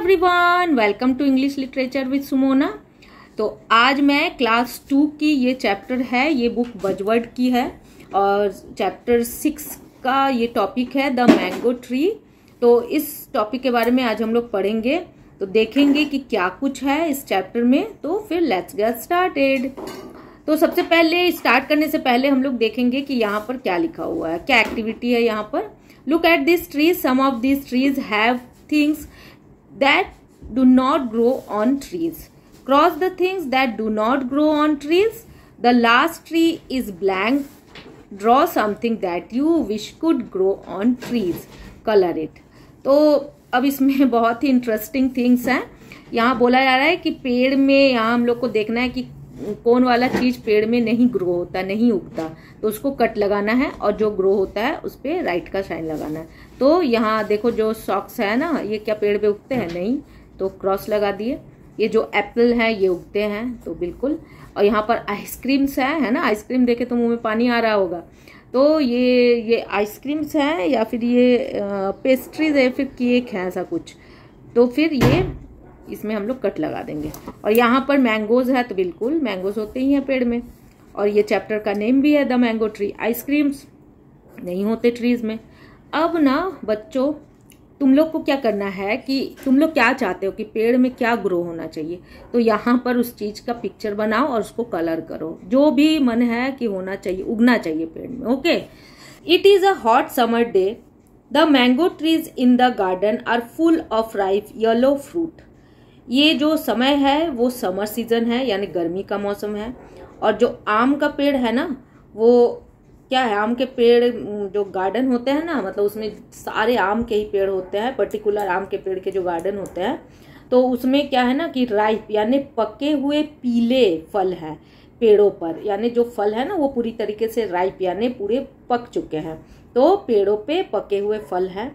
Everyone, welcome to English literature with Sumona. तो आज मैं क्लास 2 की ये चैप्टर है, ये बुक बजवर्ड की है और चैप्टर 6 का ये टॉपिक है द मैंगो ट्री। तो इस टॉपिक के बारे में आज हम लोग पढ़ेंगे, तो देखेंगे कि क्या कुछ है इस चैप्टर में। तो फिर लेट्स गेट स्टार्टेड। तो सबसे पहले स्टार्ट करने से पहले हम लोग देखेंगे कि यहाँ पर क्या लिखा हुआ है, क्या एक्टिविटी है यहाँ पर। Look at this trees, some of this trees have things that do not grow on trees. Cross the things that do not grow on trees. The last tree is blank. Draw something that you wish could grow on trees. Color it. तो अब इसमें बहुत ही interesting things हैं। यहाँ बोला जा रहा है कि पेड़ में यहाँ हम लोग को देखना है कि कौन वाला चीज पेड़ में नहीं ग्रो होता, नहीं उगता, तो उसको कट लगाना है और जो ग्रो होता है उस पर राइट का साइन लगाना है। तो यहाँ देखो जो सॉक्स है ना, ये क्या पेड़ पे उगते हैं? नहीं, तो क्रॉस लगा दिए। ये जो एप्पल है ये उगते हैं, तो बिल्कुल। और यहाँ पर आइसक्रीम्स है ना, आइसक्रीम देखे तो मुंह में पानी आ रहा होगा। तो ये आइसक्रीम्स है या फिर ये पेस्ट्रीज है, फिर केक है, ऐसा कुछ। तो फिर ये इसमें हम लोग कट लगा देंगे। और यहाँ पर मैंगोज है, तो बिल्कुल मैंगोज होते ही हैं पेड़ में। और ये चैप्टर का नेम भी है द मैंगो ट्री। आइसक्रीम्स नहीं होते ट्रीज में। अब ना बच्चों, तुम लोग को क्या करना है कि तुम लोग क्या चाहते हो कि पेड़ में क्या ग्रो होना चाहिए, तो यहाँ पर उस चीज का पिक्चर बनाओ और उसको कलर करो। जो भी मन है कि होना चाहिए, उगना चाहिए पेड़ में। Okay. It is a hot summer day. The mango trees in the garden are full of ripe yellow fruit. ये जो समय है वो समर सीजन है, यानी गर्मी का मौसम है। और जो आम का पेड़ है ना, वो क्या है, आम के पेड़ जो गार्डन होते हैं ना, मतलब उसमें सारे आम के ही पेड़ होते हैं, पर्टिकुलर आम के पेड़ के जो गार्डन होते हैं, तो उसमें क्या है ना कि राइप यानी पके हुए पीले फल है पेड़ों पर, यानी जो फल है ना वो पूरी तरीके से राइप यानी पूरे पक चुके हैं, तो पेड़ों पे पके हुए फल हैं।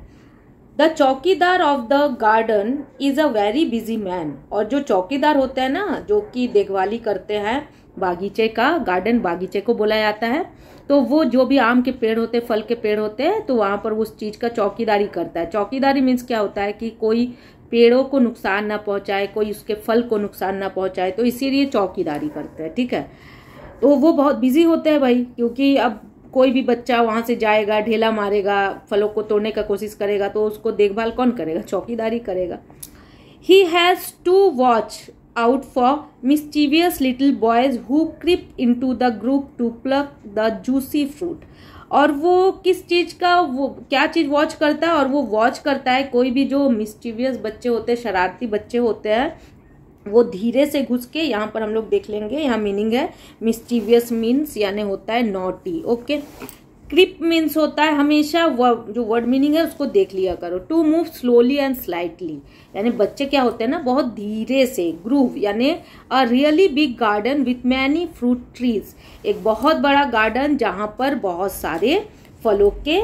द चौकीदार of the garden is a very busy man. और जो चौकीदार होते हैं ना, जो कि देखभाली करते हैं बागीचे का, गार्डन बागीचे को बोला जाता है, तो वो जो भी आम के पेड़ होते हैं, फल के पेड़ होते हैं, तो वहां पर उस चीज का चौकीदारी करता है। चौकीदारी मीन्स क्या होता है कि कोई पेड़ों को नुकसान ना पहुंचाए, कोई उसके फल को नुकसान ना पहुंचाए, तो इसीलिए चौकीदारी करते हैं। ठीक है। तो वो बहुत बिजी होते हैं भाई, क्योंकि अब कोई भी बच्चा वहां से जाएगा, ढेला मारेगा, फलों को तोड़ने का कोशिश करेगा, तो उसको देखभाल कौन करेगा? चौकीदारी करेगा। He has to watch out for mischievous little boys who creep into the group to pluck the juicy fruit। और वो किस चीज का, वो क्या चीज वॉच करता है? और वो वॉच करता है कोई भी जो मिस्चीवियस बच्चे होते हैं, शरारती बच्चे होते हैं, वो धीरे से घुस के, यहाँ पर हम लोग देख लेंगे, यहाँ मीनिंग है मिस्चीवियस मीन्स यानी होता है नॉटी। ओके। क्रिप मीन्स होता है, हमेशा जो वर्ड मीनिंग है उसको देख लिया करो। To move slowly and slightly, यानी बच्चे क्या होते हैं ना, बहुत धीरे से। ग्रूव यानी a really big garden with many fruit trees, एक बहुत बड़ा गार्डन जहां पर बहुत सारे फलों के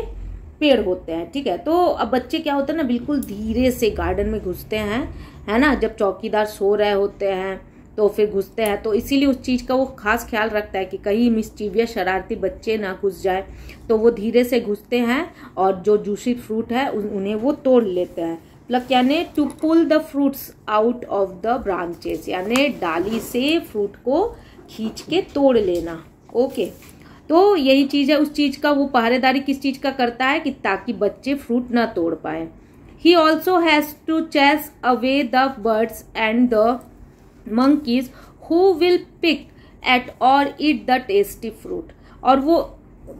पेड़ होते हैं। ठीक है। तो अब बच्चे क्या होते हैं ना, बिल्कुल धीरे से गार्डन में घुसते हैं, है ना, जब चौकीदार सो रहे होते हैं तो फिर घुसते हैं। तो इसीलिए उस चीज का वो खास ख्याल रखता है कि कहीं मिस्चीवियस शरारती बच्चे ना घुस जाए, तो वो धीरे से घुसते हैं और जो जूसी फ्रूट है उन्हें वो तोड़ लेते हैं। प्लक यानी to pull the fruits out of the branches, यानी डाली से फ्रूट को खींच के तोड़ लेना। ओके। तो यही चीज है उस चीज का, वो पहरेदारी किस चीज का करता है कि ताकि बच्चे फ्रूट ना तोड़ पाए। He also has to chase away the birds and the monkeys who will pick at or eat the tasty fruit। और वो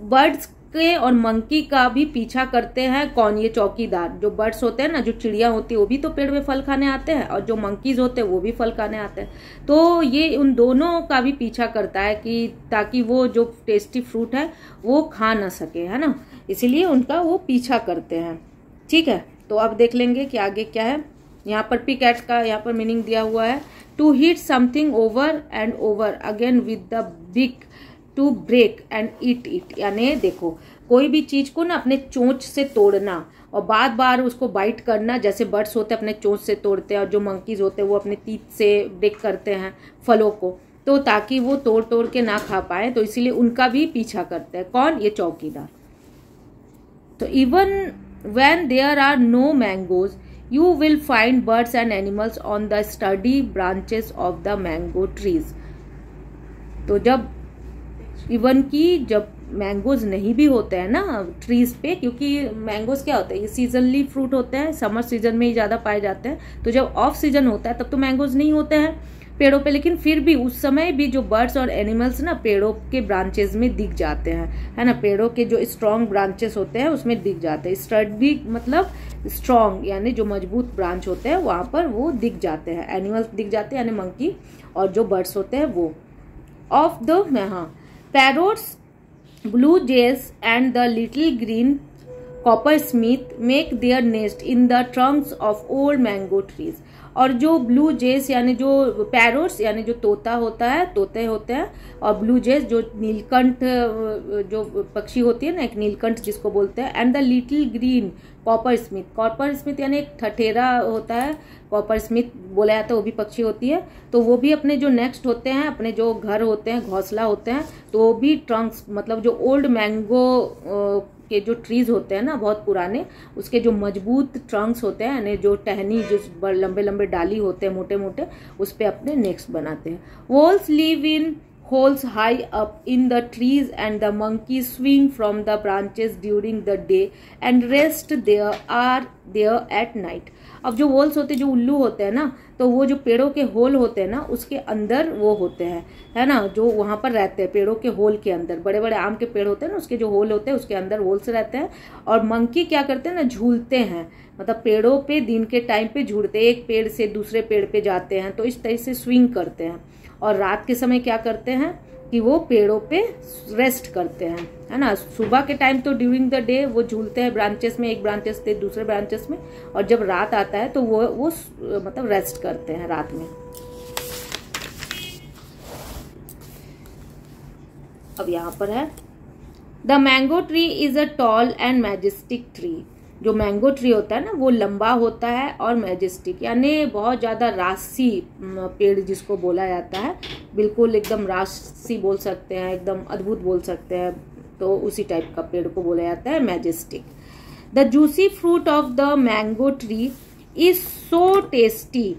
बर्ड्स के और मंकी का भी पीछा करते हैं। कौन? ये चौकीदार। जो बर्ड्स होते हैं ना, जो चिड़िया होती है, वो भी तो पेड़ में फल खाने आते हैं, और जो मंकीज होते हैं वो भी फल खाने आते हैं। तो ये उन दोनों का भी पीछा करता है कि ताकि वो जो टेस्टी फ्रूट है वो खा ना सके, है ना, इसीलिए उनका वो पीछा करते हैं। ठीक है। तो अब देख लेंगे कि आगे क्या है। यहाँ पर पिक एट का यहाँ पर मीनिंग दिया हुआ है, to hit something over and over again with the big, to break and eat it, यानी देखो कोई भी चीज को ना अपने चोंच से तोड़ना और बार बार उसको बाइट करना, जैसे बर्ड्स होते हैं अपने चोंच से तोड़ते हैं, और जो मंकीज होते हैं वो अपने टीथ से ब्रेक करते हैं फलों को, तो ताकि वो तोड़ तोड़ के ना खा पाए, तो इसीलिए उनका भी पीछा करते हैं। कौन? ये चौकीदार। तो even when there are no mangoes you will find birds and animals on the sturdy branches of the mango trees. तो जब इवन की जब मैंगोज नहीं भी होते हैं ना ट्रीज पे, क्योंकि मैंगोज क्या होता है, ये सीजनली फ्रूट होते हैं, समर सीजन में ही ज्यादा पाए जाते हैं, तो जब ऑफ सीजन होता है तब तो मैंगोज नहीं होते हैं पेड़ों पे, लेकिन फिर भी उस समय भी जो बर्ड्स और एनिमल्स ना पेड़ों के ब्रांचेस में दिख जाते हैं, है ना, पेड़ों के जो स्ट्रॉन्ग ब्रांचेस होते हैं उसमें दिख जाते हैं। स्टडी मतलब स्ट्रॉन्ग, यानी जो मजबूत ब्रांच होते हैं वहां पर वो दिख जाते हैं, एनिमल्स दिख जाते हैं यानी मंकी, और जो बर्ड्स होते हैं वो of the parrots, blue jays and the little green coppersmith make their nest in the trunks of old mango trees. और जो ब्लू जेस यानी जो पैरोट्स यानी जो तोता होता है, तोते होते हैं, और ब्लू जेस जो नीलकंठ जो पक्षी होती है ना, एक नीलकंठ जिसको बोलते हैं, and the little green copper Smith, copper Smith यानी एक ठठेरा होता है, कॉपर स्मिथ बोला जाता है, वो भी पक्षी होती है, तो वो भी अपने जो नेक्स्ट होते हैं, अपने जो घर होते हैं, घोंसला होते हैं, तो वो भी ट्रंक्स मतलब जो ओल्ड मैंगो के जो ट्रीज होते हैं ना बहुत पुराने, उसके जो मजबूत ट्रंक्स होते हैं यानी जो टहनी जो लंबे लंबे डाली होते हैं मोटे मोटे, उस पे अपने नेक्स्ट बनाते हैं। Voles live in holes high up in the trees and the monkeys swing from the branches during the day and rest there at night. अब जो वोल्स होते हैं, जो उल्लू होते हैं ना, तो वो जो पेड़ों के होल होते हैं ना उसके अंदर वो होते हैं, है ना, जो वहां पर रहते हैं पेड़ों के होल के अंदर, बड़े बड़े आम के पेड़ होते हैं ना, उसके जो होल होते हैं उसके अंदर होल्स रहते हैं। और मंकी क्या करते हैं ना, झूलते हैं, मतलब पेड़ों पे दिन के टाइम पे झूलते, एक पेड़ से दूसरे पेड़ पे जाते हैं, तो इस तरह से स्विंग करते हैं। और रात के समय क्या करते हैं कि वो पेड़ों पे रेस्ट करते हैं, है ना। सुबह के टाइम तो ड्यूरिंग द डे वो झूलते हैं ब्रांचेस में, एक ब्रांचेस से दूसरे ब्रांचेस में, और जब रात आता है तो वो मतलब रेस्ट करते हैं रात में। अब यहाँ पर है the mango tree is a tall and majestic tree. जो मैंगो ट्री होता है ना वो लंबा होता है और मैजेस्टिक यानी बहुत ज्यादा रासी पेड़ जिसको बोला जाता है, बिल्कुल एकदम रासी बोल सकते हैं, एकदम अद्भुत बोल सकते हैं, तो उसी टाइप का पेड़ को बोला जाता है majestic. The juicy fruit of the mango tree is so tasty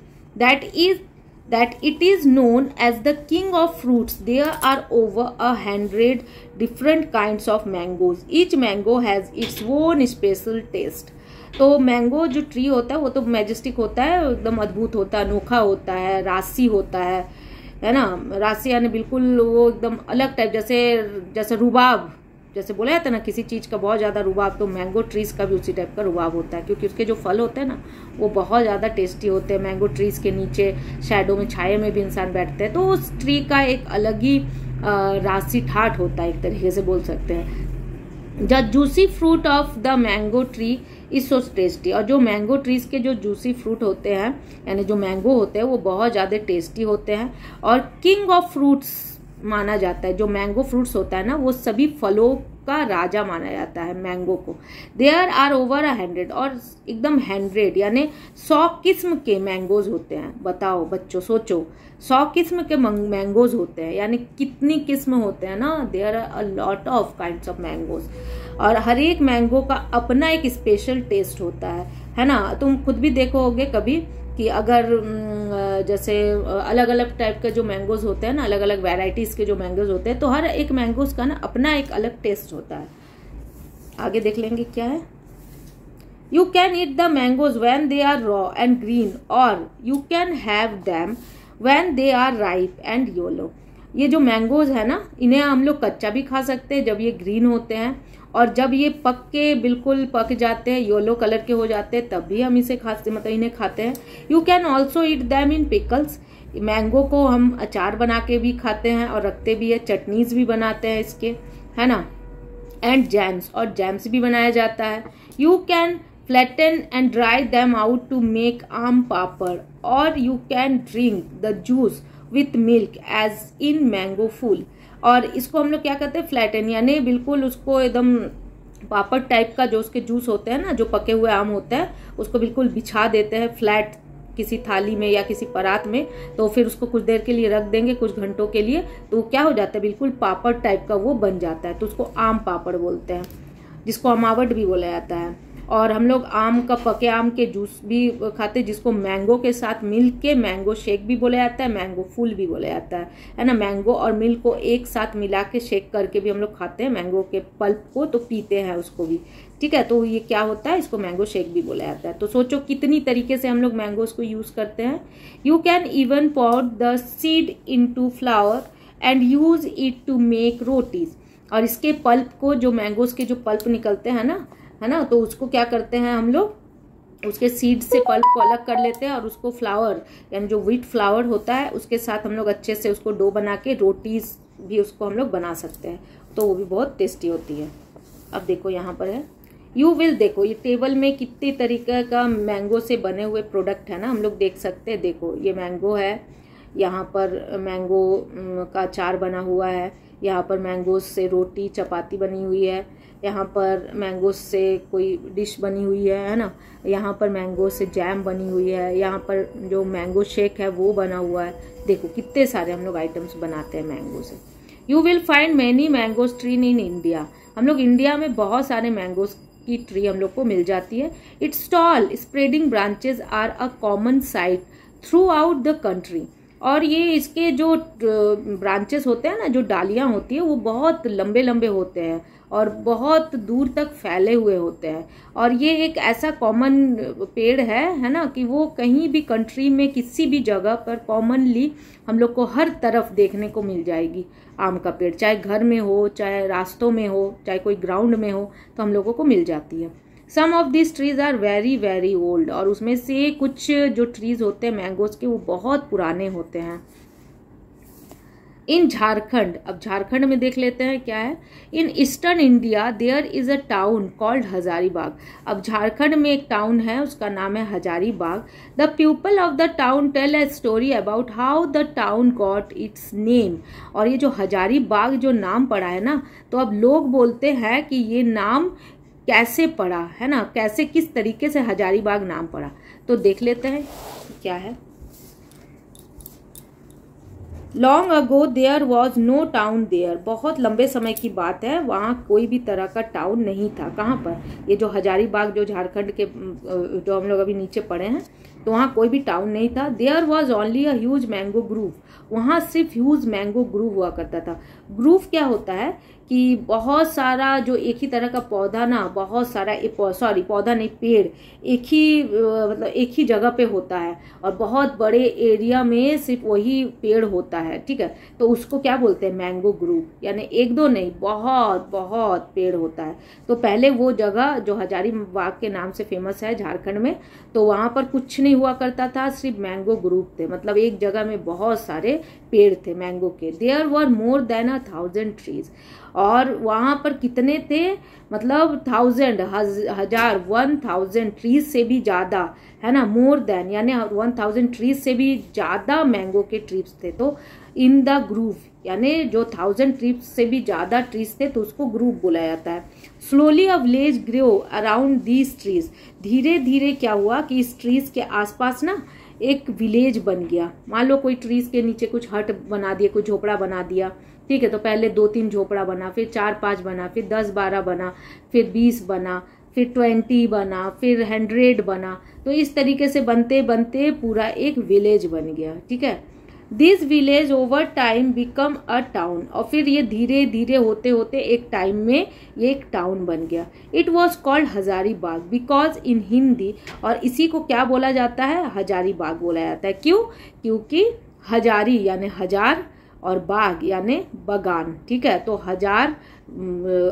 that it is known as the king of fruits. There are over 100 different kinds of mangoes. Each mango has its own special taste. तो mango जो tree होता है वो तो majestic होता है, एकदम अद्भुत होता है, अनोखा होता है, रासी होता है ना। रासी यानी बिल्कुल वो एकदम अलग टाइप, जैसे रुबाब, जैसे बोला जाता है ना किसी चीज का बहुत ज्यादा रुबाब, तो मैंगो ट्रीज का भी उसी टाइप का रुबाब होता है, क्योंकि उसके जो फल होते हैं ना वो बहुत ज्यादा टेस्टी होते हैं। मैंगो ट्रीज के नीचे शैडो में, छाये में भी इंसान बैठते हैं, तो उस ट्री का एक अलग ही रासी ठाठ होता है, एक तरीके से बोल सकते हैं। The juicy fruit of the mango tree is so tasty. और जो मैंगो ट्रीज के जो जूसी फ्रूट होते हैं यानी जो मैंगो होते हैं वो बहुत ज्यादा टेस्टी होते हैं, और किंग ऑफ फ्रूट्स माना जाता है। जो मैंगो फ्रूट्स होता है ना वो सभी फलों का राजा माना जाता है मैंगो को। देयर आर ओवर 100 और एकदम 100 यानी 100 किस्म के मैंगोज होते हैं। बताओ बच्चों, सोचो 100 किस्म के मैंगोज होते हैं, यानी कितनी किस्म होते हैं ना। There are a lot of kinds of mangoes, और हर एक मैंगो का अपना एक स्पेशल टेस्ट होता है ना। तुम खुद भी देखोगे कभी कि अगर जैसे अलग अलग टाइप के जो मैंगोज होते हैं ना, अलग अलग वैरायटीज के जो मैंगोज होते हैं, तो हर एक मैंगोज का ना अपना एक अलग टेस्ट होता है। आगे देख लेंगे क्या है। You can eat the mangoes when they are raw and green, और you can have them when they are ripe and yellow. ये जो मैंगोज है ना, इन्हें हम लोग कच्चा भी खा सकते हैं जब ये ग्रीन होते हैं, और जब ये पक के बिल्कुल पक जाते हैं, येलो कलर के हो जाते हैं, तब भी हम इसे खाते, मतलब इन्हें खाते हैं। You can also eat them in pickles. Mango को हम अचार बना के भी खाते हैं और रखते भी है, चटनीज भी बनाते हैं इसके, है ना। एंड जैम्स, और जैम्स भी बनाया जाता है। You can flatten and dry them out to make aam papad, और you can drink the juice with milk as in mango fool. और इसको हम लोग क्या कहते हैं, फ्लैटन, यानी बिल्कुल उसको एकदम पापड़ टाइप का जो उसके जूस होते हैं ना, जो पके हुए आम होते हैं, उसको बिल्कुल बिछा देते हैं फ्लैट किसी थाली में या किसी परात में, तो फिर उसको कुछ देर के लिए रख देंगे, कुछ घंटों के लिए, तो क्या हो जाता है, बिल्कुल पापड़ टाइप का वो बन जाता है, तो उसको आम पापड़ बोलते हैं, जिसको अमावट भी बोला जाता है। और हम लोग आम का, पके आम के जूस भी खाते, जिसको मैंगो के साथ मिल्क के मैंगो शेक भी बोला जाता है, मैंगो फूल भी बोला जाता है ना। मैंगो और मिल्क को एक साथ मिला के शेक करके भी हम लोग खाते हैं, मैंगो के पल्प को तो पीते हैं उसको भी, ठीक है। तो ये क्या होता है, इसको मैंगो शेक भी बोला जाता है। तो सोचो कितनी तरीके से हम लोग मैंगोज को यूज करते हैं। You can even pot the seed into flower and use it to make rotis. और इसके पल्प को, जो मैंगोज के जो पल्प निकलते हैं ना, है ना, तो उसको क्या करते हैं हम लोग, उसके सीड से पल्प को अलग कर लेते हैं और उसको फ्लावर यानी जो व्हीट फ्लावर होता है उसके साथ हम लोग अच्छे से उसको डो बना के रोटीज भी उसको हम लोग बना सकते हैं, तो वो भी बहुत टेस्टी होती है। अब देखो यहाँ पर है, यू विल, देखो ये टेबल में कितने तरीके का मैंगो से बने हुए प्रोडक्ट है ना, हम लोग देख सकते हैं। देखो ये मैंगो है, यहाँ पर मैंगो का अचार बना हुआ है, यहाँ पर मैंगो से रोटी चपाती बनी हुई है, यहाँ पर मैंगो से कोई डिश बनी हुई है ना, यहाँ पर मैंगो से जैम बनी हुई है, यहाँ पर जो मैंगो शेक है वो बना हुआ है। देखो कितने सारे हम लोग आइटम्स बनाते हैं मैंगो से। You will find many mangoes tree in India. हम लोग इंडिया में बहुत सारे मैंगोज की ट्री हम लोग को मिल जाती है। Its tall spreading branches are a common sight throughout the country. और ये इसके जो ब्रांचेस होते हैं ना, जो डालियां होती है, वो बहुत लंबे लंबे होते हैं और बहुत दूर तक फैले हुए होते हैं। और ये एक ऐसा कॉमन पेड़ है ना, कि वो कहीं भी कंट्री में किसी भी जगह पर कॉमनली हम लोग को हर तरफ देखने को मिल जाएगी आम का पेड़, चाहे घर में हो, चाहे रास्तों में हो, चाहे कोई ग्राउंड में हो, तो हम लोगों को मिल जाती है। Some of this trees are very very old. और उसमें से कुछ जो ट्रीज होते हैं मैंगोज के, वो बहुत पुराने होते हैं। इन झारखंड, अब झारखंड में देख लेते हैं क्या है। In eastern India there is a town called Hazaribagh. अब झारखंड में एक टाउन है, उसका नाम है Hazaribagh. The people of the town tell a story about how the town got its name. और ये जो हजारीबाग जो नाम पड़ा है ना, तो अब लोग बोलते हैं कि ये नाम कैसे पड़ा है ना, कैसे किस तरीके से हजारीबाग नाम पड़ा, तो देख लेते हैं क्या है। Long ago there was no town there. बहुत लंबे समय की बात है, वहाँ कोई भी तरह का टाउन नहीं था। कहाँ पर, ये जो हजारीबाग जो झारखंड के जो हम लोग अभी नीचे पड़े हैं, तो वहाँ कोई भी टाउन नहीं था। There was only a huge mango grove. वहाँ सिर्फ ह्यूज मैंगो ग्रूव हुआ करता था। ग्रूव क्या होता है कि बहुत सारा जो एक ही तरह का पौधा ना, बहुत सारा सॉरी पौधा नहीं, पेड़ एक ही मतलब एक ही जगह पे होता है और बहुत बड़े एरिया में सिर्फ वही पेड़ होता है, ठीक है। तो उसको क्या बोलते हैं, मैंगो ग्रूव, यानी एक दो नहीं, बहुत बहुत पेड़ होता है। तो पहले वो जगह जो हजारीबाग के नाम से फेमस है झारखंड में, तो वहां पर कुछ नहीं हुआ करता था, सिर्फ मैंगो ग्रूव थे, मतलब एक जगह में बहुत सारे पेड़ थे मैंगो के। There were more than 1000 trees. और वहां पर कितने थे, मतलब 1000 हजार 1000 ट्रीज से भी ज्यादा, है ना, मोर देन यानी 1000 ट्रीज से भी ज्यादा मैंगो के ट्रीज थे। तो इन द ग्रूव यानी जो 1000 ट्रीज से भी ज्यादा ट्रीज थे, तो उसको ग्रूव बोला जाता है। Slowly a village grow around these trees. धीरे धीरे क्या हुआ कि इस ट्रीज के आसपास ना एक विलेज बन गया। मान लो कोई ट्रीज के नीचे कुछ हट बना दिया, कोई झोपड़ा बना दिया, ठीक है। तो पहले 2-3 झोपड़ा बना, फिर 4-5 बना, फिर 10-12 बना, फिर 20 बना, फिर 20 बना, फिर 100 बना। तो इस तरीके से बनते बनते पूरा एक विलेज बन गया, ठीक है। This village over time become a town. और फिर ये धीरे धीरे होते होते एक टाइम में ये एक टाउन बन गया। It was called Hazaribagh because in Hindi, और इसी को क्या बोला जाता है, हजारीबाग बोला जाता है। क्यों, क्योंकि हजारी यानी हजार और बाग यानी बगान, ठीक है। तो हजार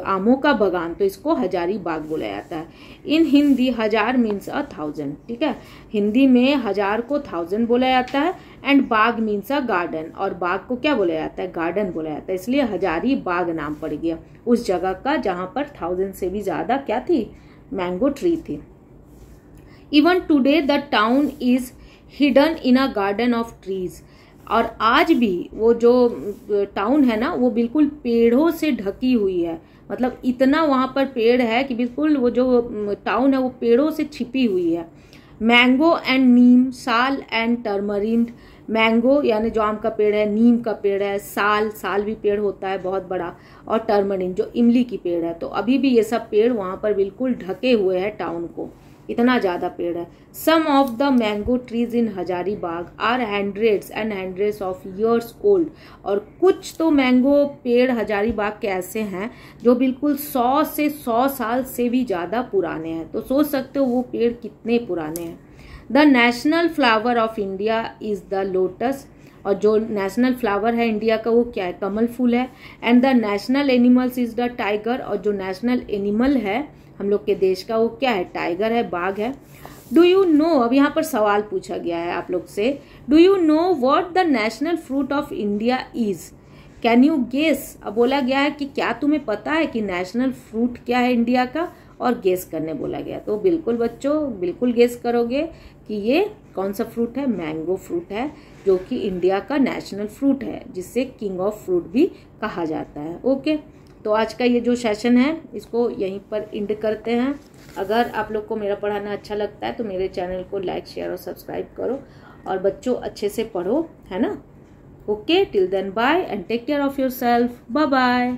आमों का बगान, तो इसको हजारी बाग बोला जाता है। इन हिंदी हजार मीन्स 1000, ठीक है। हिंदी में हजार को 1000 बोला जाता है। And Bagh means a garden, और बाग को क्या बोला जाता है, गार्डन बोला जाता है। इसलिए हजारी बाग नाम पड़ गया उस जगह का जहां पर 1000 से भी ज्यादा क्या थी, मैंगो ट्री थी। Even today the town is hidden in a garden of trees. और आज भी वो जो टाउन है ना, वो बिल्कुल पेड़ों से ढकी हुई है। मतलब इतना वहां पर पेड़ है कि बिल्कुल वो जो टाउन है वो पेड़ों से छिपी हुई है। मैंगो एंड नीम, साल एंड टर्मरिंड मैंगो यानी जो आम का पेड़ है, नीम का पेड़ है, साल भी पेड़ होता है बहुत बड़ा, और टर्मरिन जो इमली की पेड़ है। तो अभी भी ये सब पेड़ वहाँ पर बिल्कुल ढके हुए हैं टाउन को, इतना ज़्यादा पेड़ है। Some of the mango trees in Hazaribagh are hundreds and hundreds of years old. और कुछ तो मैंगो पेड़ हजारीबाग के ऐसे हैं जो बिल्कुल 100 से 100 साल से भी ज़्यादा पुराने हैं। तो सोच सकते हो वो पेड़ कितने पुराने हैं। The national flower of India is the lotus. और जो नेशनल फ्लावर है इंडिया का वो क्या है, कमल फूल है। And the national animals is the tiger. और जो नेशनल एनिमल है हम लोग के देश का वो क्या है, टाइगर है, बाघ है। डू यू नो, अब यहाँ पर सवाल पूछा गया है आप लोग से, do you know what the national fruit of India is, can you guess. अब बोला गया है कि क्या तुम्हें पता है कि नेशनल फ्रूट क्या है इंडिया का, और गेस करने बोला गया। तो बिल्कुल बच्चों, बिल्कुल गेस करोगे कि ये कौन सा फ्रूट है, मैंगो फ्रूट है, जो कि इंडिया का नेशनल फ्रूट है, जिसे किंग ऑफ फ्रूट भी कहा जाता है। ओके, तो आज का ये जो सेशन है इसको यहीं पर एंड करते हैं। अगर आप लोग को मेरा पढ़ाना अच्छा लगता है तो मेरे चैनल को लाइक, शेयर और सब्सक्राइब करो, और बच्चों अच्छे से पढ़ो, है ना। Okay, till then bye and take care of yourself, bye bye.